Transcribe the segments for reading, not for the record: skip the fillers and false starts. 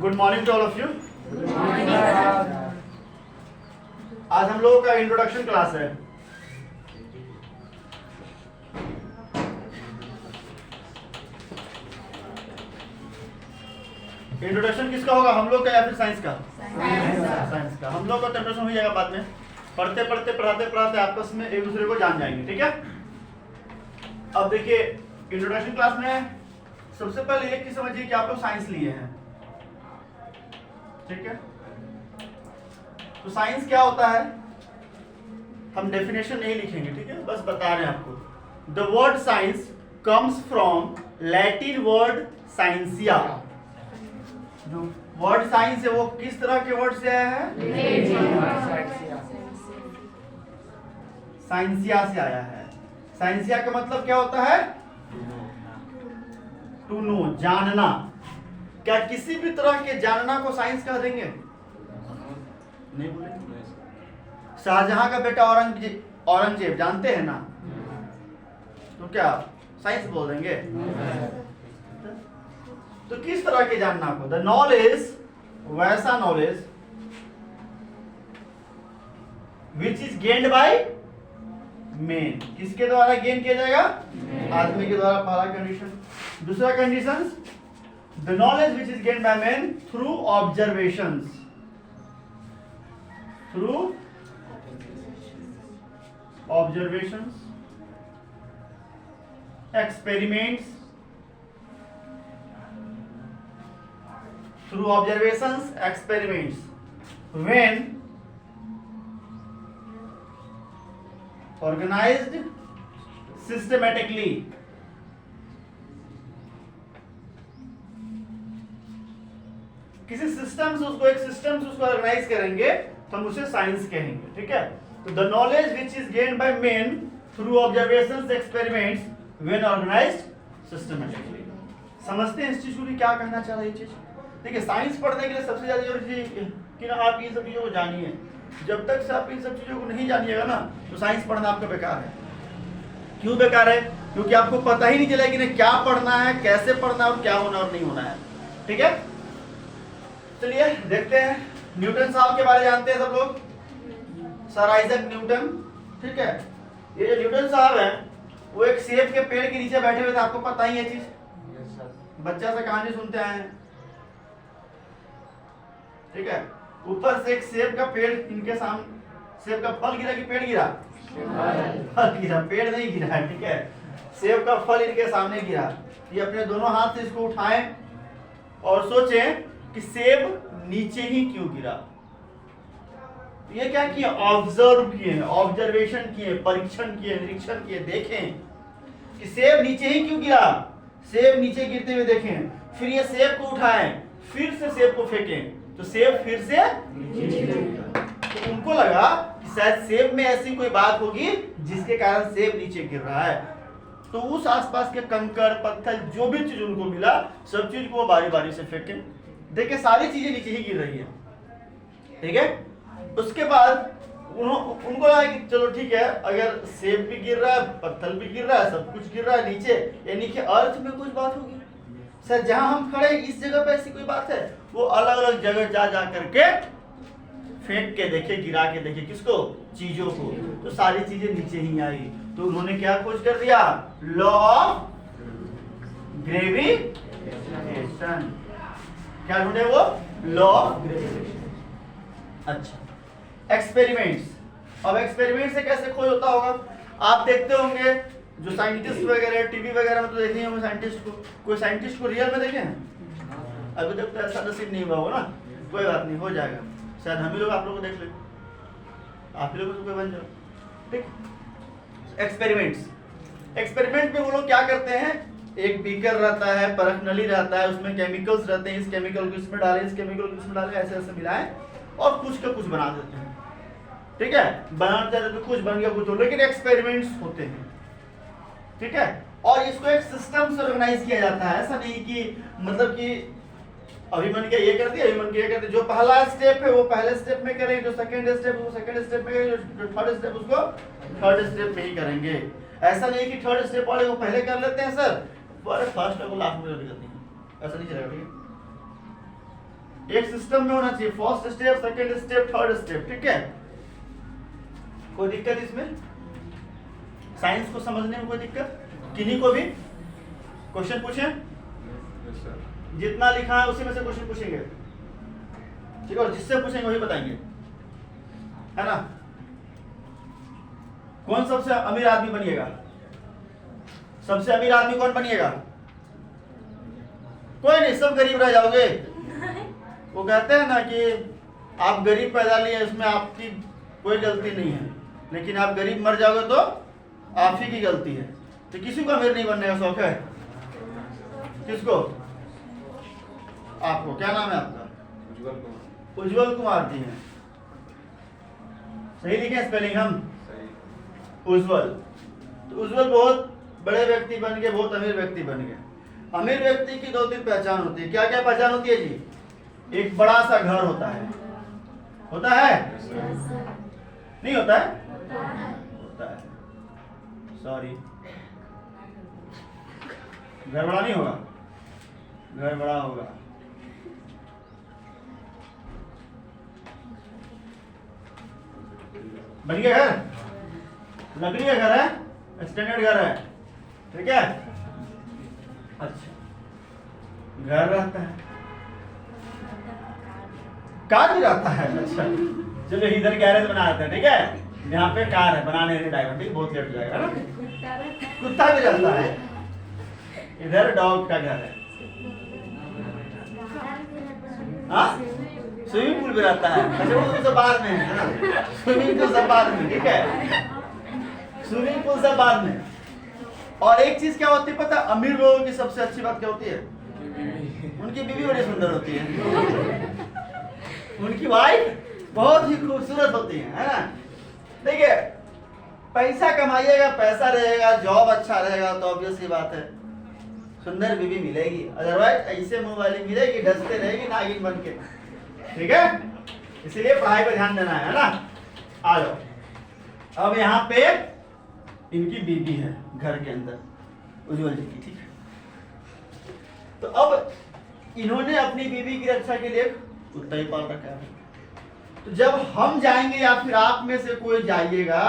Good morning to all of you. आज हम लोगों का इंट्रोडक्शन क्लास है। इंट्रोडक्शन किसका होगा, हम लोग का या फिर साइंस का? साइंस का। हम लोग का इंट्रोडक्शन हो जाएगा बाद में, पढ़ते पढ़ते पढ़ाते पढ़ाते आपस में एक दूसरे को जान जाएंगे। ठीक है, अब देखिए इंट्रोडक्शन क्लास में सबसे पहले एक चीज समझिए कि आप लोग साइंस लिए हैं। ठीक है, तो साइंस क्या होता है हम डेफिनेशन नहीं लिखेंगे, ठीक है, बस बता रहे हैं आपको। The word science comes from Latin word scientia. जो वर्ड साइंस है वो किस तरह के वर्ड से आया है? साइंसिया से आया है। साइंसिया का मतलब क्या होता है? टू नो, जानना। क्या किसी भी तरह के जानना को साइंस कह देंगे? नहीं बोलेंगे। शाहजहां का बेटा औरंगजेब जानते हैं ना, तो क्या साइंस बोल देंगे? तो किस तरह के जानना को? द नॉलेज, वैसा knowledge which is gained by man. किसके द्वारा गेन किया जाएगा? आदमी के द्वारा, पहला कंडीशन। दूसरा condition, the knowledge which is gained by man through observations. Through observations, experiments. Through observations, experiments, when organized systematically. किसी सिस्टम से उसको, एक सिस्टम से उसको ऑर्गेनाइज करेंगे तो हम उसे साइंस कहेंगे। ठीक है, तो the knowledge which is gained by men through observations, experiments, when organised systematically. समझते हैं इस चीज को क्या कहना चाह रहा है ये चीज? देखिए, साइंस पढ़ने के लिए सबसे ज्यादा जरूरी चीज कि ना आप इन सब चीजों को जानिए। जब तक से आप इन सब चीजों को नहीं जानिएगा ना, तो साइंस पढ़ना आपका बेकार है। क्यों बेकार है? क्योंकि आपको पता ही नहीं चलेगा कि ना क्या पढ़ना है, कैसे पढ़ना है और क्या होना और नहीं होना है। ठीक है, चलिए देखते हैं। न्यूटन साहब के बारे में जानते हैं सब लोग, सर आइजैक न्यूटन। ठीक है, ये जो न्यूटन साहब है वो एक सेब के पेड़ के नीचे बैठे हुए थे, आपको पता ही है चीज, बच्चा से कहानी सुनते आए हैं। ठीक है, ऊपर से एक सेब का पेड़ इनके सामने, सेब का फल गिरा कि पेड़ गिरा? फल गिरा, पेड़ नहीं गिरा है। ठीक है, सेब का फल इनके सामने गिरा। ये अपने दोनों हाथ से इसको उठाएं और सोचें कि सेब नीचे ही क्यों गिरा। ये क्या किए? ऑब्जर्व किए, ऑब्जर्वेशन किए, परीक्षण किए, निरीक्षण किए, देखें कि सेब नीचे ही क्यों गिरा। सेब नीचे गिरते हुए देखें, फिर ये सेब को उठाएं, फिर से सेब को फेंकें तो सेब फिर से नीचे गिरा। तो उनको लगा कि शायद सेब में ऐसी कोई बात होगी जिसके कारण सेब नीचे गिर रहा है। तो उस आसपास के कंकड़ पत्थर जो भी चीज उनको मिला, सब चीज को बारी बारी से फेंके। देखिए सारी चीजें नीचे ही गिर रही है। ठीक है, उसके बाद उनको लगा कि चलो ठीक है, अगर सेब भी गिर रहा है, पत्थर भी गिर रहा है, सब कुछ गिर रहा है नीचे, यानी कि अर्थ में कुछ बात होगी। सर जहां हम खड़े इस जगह पे ऐसी कोई बात है? वो अलग अलग जगह जा करके फेंक के देखे, गिरा के देखे, किसको? चीजों को। तो सारी चीजें नीचे ही आई। तो उन्होंने क्या खोज कर दिया? Law of gravitation. क्या ढूंढे वो? Law of gravitation. अच्छा, एक्सपेरिमेंट्स। अब एक्सपेरिमेंट से कैसे खोज होता होगा? आप देखते होंगे जो साइंटिस्ट वगैरह टीवी वगैरह में तो देखे होंगे साइंटिस्ट को। कोई साइंटिस्ट को रियल में देखे हैं? अभी तक तो ऐसा नसीब नहीं हुआ होगा ना, कोई बात नहीं, हो जाएगा। शायद हम ही लोग आप लोग को देख ले, आप लोग तो कोई बन जाओ। ठीक, एक्सपेरिमेंट्स। एक्सपेरिमेंट में वो लोग क्या करते हैं? एक बीकर रहता है, परख नली रहता है, उसमें केमिकल्स रहते हैं, इस केमिकल को इसमें डालें, इस केमिकल को इसमें डालें, ऐसे ऐसे मिलाएं और कुछ का कुछ बना देते हैं। ठीक है, बनाते रहते तो कुछ बन गया कुछ हो, लेकिन एक्सपेरिमेंट्स होते हैं। ठीक है, और इसको एक सिस्टम से ऑर्गेनाइज किया जाता है। ऐसा नहीं कि मतलब कि अभिमन के ये कर दिया, अभिमन के ये कर दिया। जो पहला स्टेप है वो पहले स्टेप में करेंगे, जो सेकंड स्टेप है वो सेकंड स्टेप में करेंगे, जो थर्ड स्टेप उसको थर्ड स्टेप में ही करेंगे। ऐसा नहीं कि थर्ड स्टेप वाले को पहले कर लेते हैं सर, पर फर्स्ट को लास्ट में कर देते हैं, ऐसा नहीं चलेगा। ठीक एक सिस्टम में होना चाहिए, first step, second step, third step, ठीक है। कोई दिक्कत इसमें? साइंस को समझने में कोई दिक्कत? किन्हीं को भी क्वेश्चन पूछे? जितना लिखा है उसी में से क्वेश्चन पूछेंगे, ठीक है, और जिससे पूछेंगे वही बताएंगे, है ना। कौन सबसे अमीर आदमी बनिएगा? सबसे अमीर आदमी कौन बनिएगा? कोई नहीं, सब गरीब रह जाओगे। वो कहते हैं ना कि आप गरीब पैदा लिए, इसमें आपकी कोई गलती नहीं है, लेकिन आप गरीब मर जाओगे तो आप ही की गलती है। तो किसी को अमीर नहीं बनने का शौक है? किसको? आपको। क्या नाम है आपका? उज्जवल कुमार जी हैं। सही लिखे स्पेलिंग हम? उज्जवल। तो उज्जवल बहुत बड़े व्यक्ति बन गए, बहुत अमीर व्यक्ति बन गए। अमीर व्यक्ति की 2-3 पहचान होती है। क्या क्या पहचान होती है जी? एक बड़ा सा घर होता है। होता है? नहीं होता है? होता है। सॉरी, घर बड़ा नहीं होगा, घर बड़ा होगा। बन गया घर, लकड़ी का घर है, स्टैंडर्ड घर है, ठीक है। अच्छा, घर रहता है, कार भी रहता है। अच्छा चलो, इधर गैरेज बना देते हैं, ठीक है। यहाँ पे कार है, बनाने के ड्राइवर, ठीक, बहुत लेट हो जाएगा ना। कुत्ता भी रहता है, इधर डॉग का घर है। हाँ, स्विमिंग पूल भी रहता है। अच्छा वो तो सब बाद में है ना, स्विमिंग पूल सब बाद में, ठीक है, स्विमिंग पूल सब बाद में। और एक चीज क्या होती है पता, अमीर लोगों की सबसे अच्छी बात क्या होती है? उनकी बीवी बड़ी सुंदर होती है, उनकी वाइफ बहुत ही खूबसूरत होती है ना। देखिए, पैसा कमाइएगा, पैसा रहेगा, जॉब अच्छा रहेगा तो ऑब्वियस सी बात है सुंदर बीवी मिलेगी। अदरवाइज ऐसे मुंह वाली मिलेगी, डसते रहेगी नागिन बन के, ठीक है। इसीलिए पढ़ाई पर ध्यान देना है ना। आ जाओ, अब यहाँ पे इनकी बीबी है घर के अंदर, उज्जवल जी की, ठीक है। तो अब इन्होंने अपनी बीबी की रक्षा के लिए कुत्ता ही पाल रखा है। तो जब हम जाएंगे या फिर आप में से कोई जाइएगा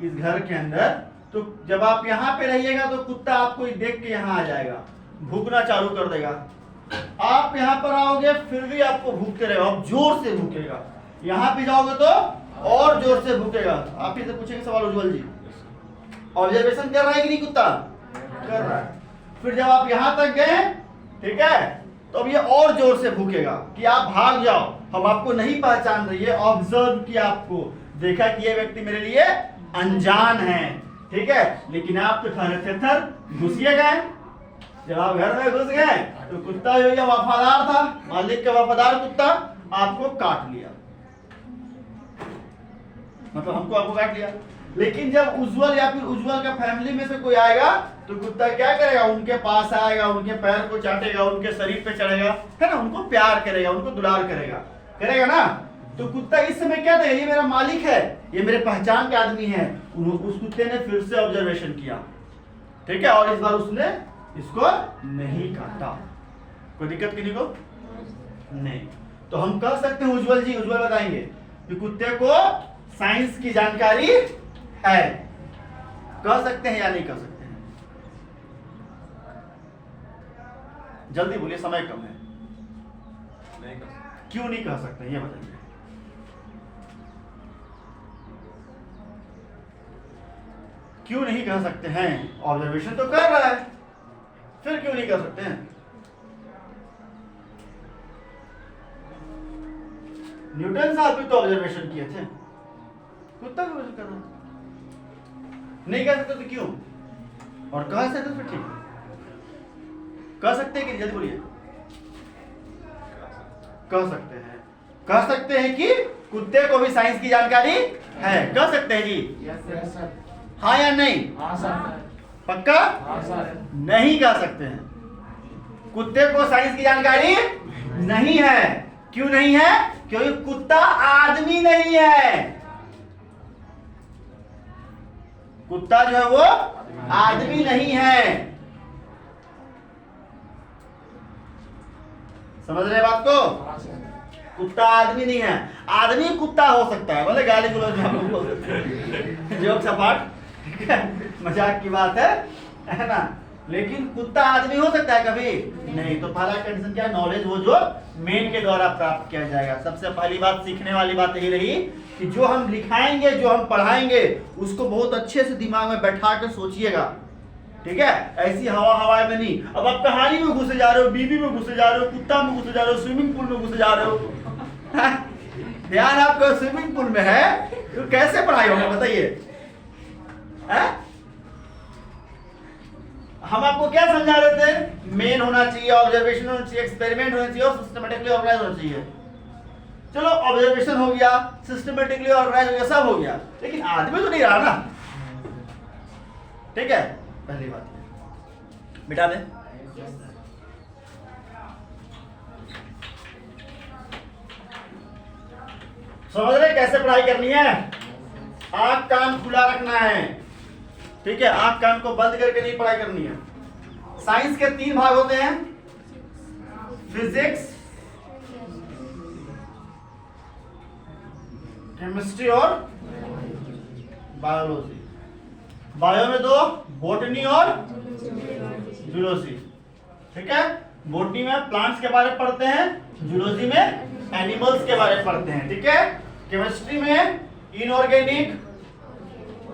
इस घर के अंदर, तो जब आप यहाँ पे रहिएगा तो कुत्ता आपको देख के यहाँ आ जाएगा, भूखना चालू कर देगा। आप यहाँ पर आओगे फिर भी आपको भूखते रहेगा, आप जोर से भूखेगा। यहाँ पे जाओगे तो और जोर से भूखेगा। आप ही से पूछेंगे सवाल, उज्जवल जी ऑब्जर्वेशन कर रहा है कि नहीं? कुत्ता कर रहा है। फिर जब आप यहाँ तक गए, ठीक है, तो अब ये और जोर से भूखेगा कि आप भाग जाओ, हम आपको नहीं पहचान रही है। ऑब्जर्व किया, आपको देखा कि ये व्यक्ति मेरे लिए अनजान है, ठीक है, लेकिन आप तो थर घुसिए गए। जब आप घर में घुस गए तो कुत्ता जो ये वफादार था, मालिक का वफादार कुत्ता, आपको काट लिया, मतलब हमको आपको काट लिया। लेकिन जब उज्जवल या फिर उज्जवल का फैमिली में से कोई आएगा तो कुत्ता क्या करेगा? उनके पास आएगा, उनके पैर को चाटेगा, उनके शरीर पे चढ़ेगा, है ना, उनको प्यार करेगा, उनको दुलार करेगा, करेगा ना। तो कुत्ता इस समय क्या देगा? ये मेरा मालिक है, ये मेरे पहचान के आदमी है। उस कुत्ते ने फिर से ऑब्जर्वेशन किया, ठीक है, और इस बार उसने इसको नहीं काटा। कोई दिक्कत किसी को नहीं। तो हम कह सकते हैं, उज्जवल जी, उज्जवल बताएंगे कि कुत्ते को साइंस की जानकारी है। कह सकते हैं या नहीं कह सकते हैं? जल्दी बोलिए, समय कम है। नहीं कर सकते। क्यों नहीं कह सकते ये बताइए। क्यों नहीं कह सकते हैं? ऑब्जर्वेशन तो कर रहा है, फिर क्यों नहीं कर सकते हैं? न्यूटन साहब भी तो ऑब्जर्वेशन किए थे, कुत्ता भी ऑब्जर्व कर रहा है। नहीं कह सकते तो क्यों? और कह सकते तो फिर ठीक कह सकते हैं कि जल्दी बोलिए। कह सकते हैं, कह सकते हैं कि कुत्ते को भी साइंस की जानकारी है। कह सकते हैं जी? Yes sir. हाँ या नहीं? हाँ सर। पक्का? हाँ सर। नहीं कह सकते हैं, कुत्ते को साइंस की जानकारी नहीं है। क्यों नहीं है? क्योंकि कुत्ता आदमी नहीं है। कुत्ता जो है वो आदमी नहीं है। समझ रहे बात को? हाँ सर। कुत्ता आदमी नहीं है। आदमी कुत्ता हो सकता है, बोले गाली गलौज में हम लोग बोल सकते हैं, जोक सपाट, ठीक है, मजाक की बात है ना। लेकिन कुत्ता आदमी हो सकता है कभी नहीं। तो पहला कंडीशन क्या है? नॉलेज वो जो मेन के द्वारा प्राप्त किया जाएगा। सबसे पहली बात सीखने वाली बात यही रही कि जो हम लिखाएंगे, जो हम पढ़ाएंगे, उसको बहुत अच्छे से दिमाग में बैठा कर सोचिएगा, ठीक है। ऐसी हवा में नहीं। अब आप कहानी में घुसे जा रहे हो, बीबी में घुसे जा रहे हो, कुत्ता में घुसे जा रहे हो, स्विमिंग पूल में घुसे जा रहे हो। ध्यान आपका स्विमिंग पूल में है तो कैसे पढ़ाई होगा बताइए? हम आपको क्या समझा रहे थे? मेन होना चाहिए, ऑब्जर्वेशन होना चाहिए, एक्सपेरिमेंट होना चाहिए और सिस्टमेटिकली ऑर्गेनाइज होना चाहिए। चलो ऑब्जर्वेशन हो गया, सिस्टमेटिकली ऑर्गेनाइज हो गया, सब हो गया, लेकिन आदमी तो नहीं रहा ना, ठीक है। पहली बात मिटा दें। समझ रहे कैसे पढ़ाई करनी है? आंख कान खुला रखना है, ठीक है। आंख कान को बंद करके नहीं पढ़ाई करनी है। साइंस के 3 भाग होते हैं, फिजिक्स, केमिस्ट्री और बायोलॉजी। बायो में 2, बॉटनी और जूलॉजी, ठीक है। बॉटनी में प्लांट्स के बारे में पढ़ते हैं, जूलॉजी में एनिमल्स के बारे में पढ़ते हैं, ठीक है। केमिस्ट्री में इनऑर्गेनिक,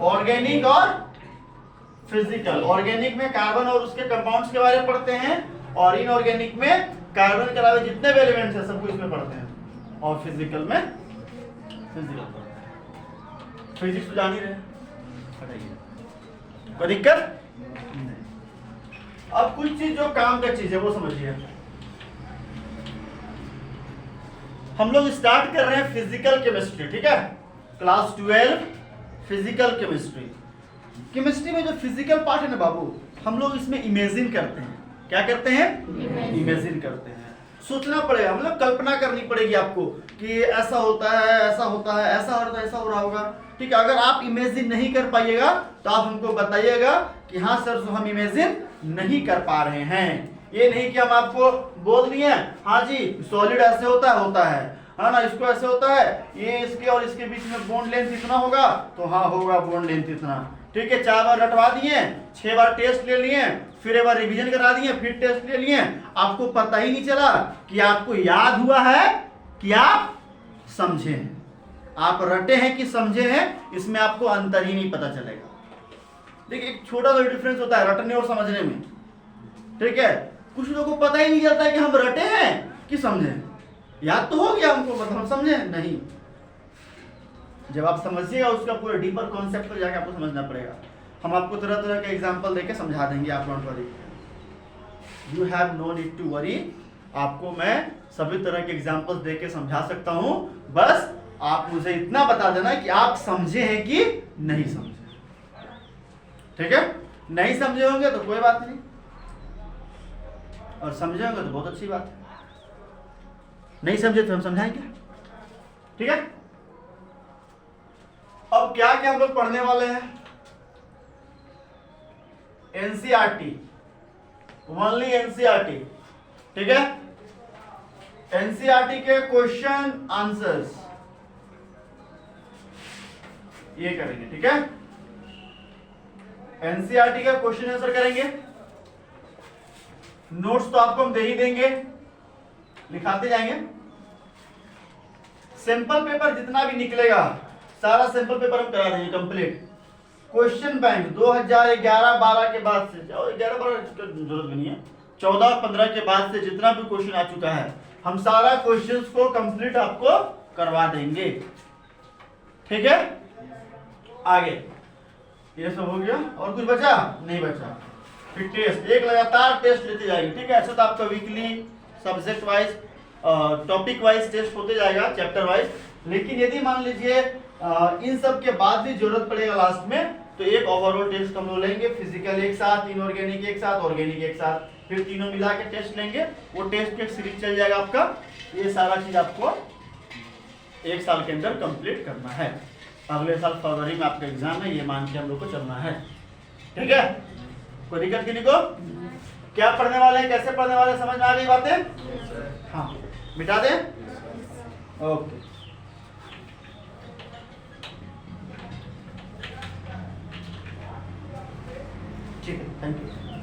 ऑर्गेनिक और फिजिकल। ऑर्गेनिक में कार्बन और उसके कंपाउंड्स के बारे में पढ़ते हैं, और इनऑर्गेनिक में कार्बन के अलावा जितने भी एलिमेंट्स हैं सबको इसमें पढ़ते हैं, और फिजिकल में फिजिकल पढ़ते हैं। फिजिक्स तो जान ही रहे, कोई दिक्कत नहीं। अब कुछ चीज जो काम का चीज है वो समझिए। हम लोग स्टार्ट कर रहे हैं फिजिकल केमिस्ट्री, ठीक है। Class 12 physical chemistry. केमिस्ट्री में जो फिजिकल पार्ट है ना बाबू, हम लोग इसमें इमेजिन करते हैं। क्या करते हैं? इमेजिन करते हैं। सोचना पड़ेगा, मतलब कल्पना करनी पड़ेगी आपको कि ऐसा होता है, ऐसा होता है, ऐसा होता है, ऐसा हो रहा होगा, ठीक है। अगर आप इमेजिन नहीं कर पाइएगा तो आप हमको बताइएगा कि हाँ सर हम इमेजिन नहीं कर पा रहे हैं। ये नहीं कि हम आपको बोल दिए हाँ जी सॉलिड ऐसे होता है ना, इसको ऐसे होता है, ये इसके और इसके बीच में बॉन्ड लेंथ इतना होगा, तो हाँ होगा बॉन्ड लेंथ इतना, ठीक है। 4 बार रटवा दिए, 6 बार टेस्ट ले लिए, फिर एक बार रिवीजन करा दिए, फिर टेस्ट ले लिए, आपको पता ही नहीं चला कि आपको याद हुआ है कि आप समझे हैं, आप रटे हैं कि समझे हैं, इसमें आपको अंतर ही नहीं पता चलेगा। देखिए एक छोटा सा डिफरेंस होता है रटने और समझने में, ठीक है। कुछ लोगों को पता ही नहीं चलता है कि हम रटे हैं कि समझे। याद तो हो गया हमको, मतलब हम समझे नहीं। जब आप समझिएगा उसका पूरा डीपर कॉन्सेप्ट पर जाकर आपको समझना पड़ेगा। हम आपको तरह तरह के एग्जांपल देके समझा देंगे, आप don't worry, you have no need to worry. आपको मैं सभी तरह के एग्जांपल्स देके समझा सकता हूं, बस आप मुझे इतना बता देना कि आप समझे हैं कि नहीं समझे, ठीक है। नहीं समझे होंगे तो कोई बात नहीं, और समझे होंगे तो बहुत अच्छी बात है। नहीं समझे तो हम समझाएंगे, ठीक है। अब क्या क्या हम लोग पढ़ने वाले हैं? एनसीईआरटी, ओनली एनसीईआरटी, ठीक है। एनसीईआरटी के क्वेश्चन आंसर्स ये करेंगे, ठीक है। एनसीईआरटी का क्वेश्चन आंसर करेंगे। नोट्स तो आपको हम दे ही देंगे, लिखाते जाएंगे। सैंपल पेपर जितना भी निकलेगा सारा सैंपल पेपर हम करा देंगे कंप्लीट। क्वेश्चन बैंक 2011-12 के बाद से, 11-12 की जरूरत भी नहीं है, 14-15 के बाद से जितना भी क्वेश्चन आ चुका है हम सारा क्वेश्चंस को कंप्लीट आपको करवा देंगे, ठीक है। आगे ये सब हो गया, और कुछ बचा? नहीं बचा। फिर टेस्ट, एक लगातार टेस्ट लेते जाएंगे, ठीक है। ऐसा तो आपका weekly subject wise topic wise test होते जाएगा, चैप्टर वाइज। लेकिन यदि मान लीजिए इन सब के बाद भी जरूरत पड़ेगा लास्ट में, तो एक ओवरऑल टेस्ट हम लोग लेंगे, फिजिकल एक साथ, इनऑर्गेनिक एक साथ, ऑर्गेनिक एक साथ, फिर तीनों मिला के टेस्ट लेंगे। वो टेस्ट के सीरीज चल जाएगा आपका। ये सारा चीज आपको 1 साल के अंदर कंप्लीट करना है। अगले साल फरवरी में आपका एग्जाम है, ये मान के हम लोग को चलना है, ठीक है। कोई दिक्कत किसी को? क्या पढ़ने वाले हैं, कैसे पढ़ने वाले, समझ में आ गई बातें? हाँ, मिटा दें। ओके ठीक है, थैंक यू।